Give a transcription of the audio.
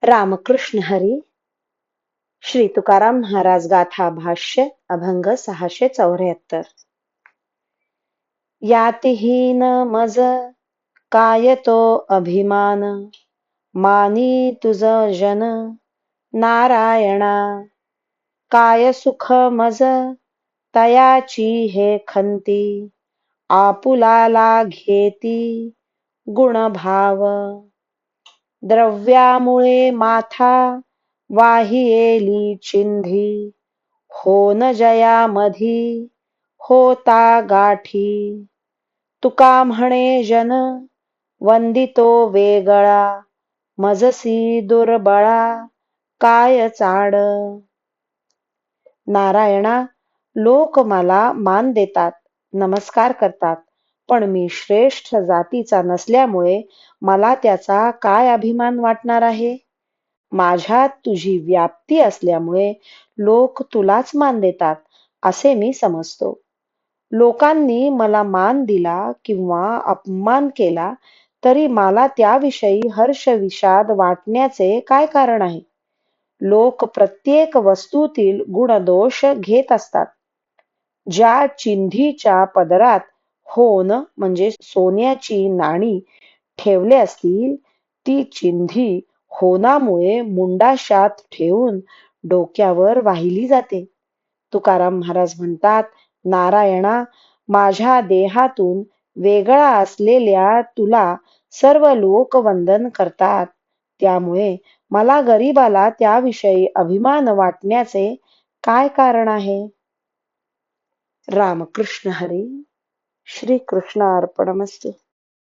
रामकृष्ण हरी. श्री तुकाराम महाराज गाथा भाष्य अभंग 674. यातिहीन मज काय तो अभिमान, मानी तुझ जन नारायणा. काय सुख मज तयाची हे खंती, आपुलाला घेती गुणभाव. द्रव्यामुळे माथा वाहियेली चिंधी, होन जयामधी होता गाठी. तुका म्हणे जन वंदितो वेगळा, मजसी दुर्बळा काय चाड. नारायणा, लोक मला मान देतात, नमस्कार करतात, पण मी श्रेष्ठ जातीचा नसल्यामुळे मला त्याचा काय अभिमान वाटणार आहे. माझ्यात तुझी व्याप्ती असल्यामुळे लोक तुलाच मान देतात असे मी समजतो. लोकांनी मला मान दिला किंवा अपमान केला तरी मला त्याविषयी हर्ष विषाद वाटण्याचे काय कारण आहे. लोक प्रत्येक वस्तूतील गुणदोष घेत असतात. ज्या चिंधीच्या पदरात होन म्हणजे सोन्याची नाणी ठेवले असतील, ती चिंधी होनामुळे मुंडाशात ठेवून डोक्यावर वाहिली जाते. तुकाराम महाराज म्हणतात, नारायणा, माझ्या देहातून वेगळा असलेल्या तुला सर्व लोक वंदन करतात. त्यामुळे मला गरीबाला त्याविषयी अभिमान वाटण्याचे काय कारण आहे. रामकृष्ण हरी. श्री कृष्ण अर्पणमस्तु.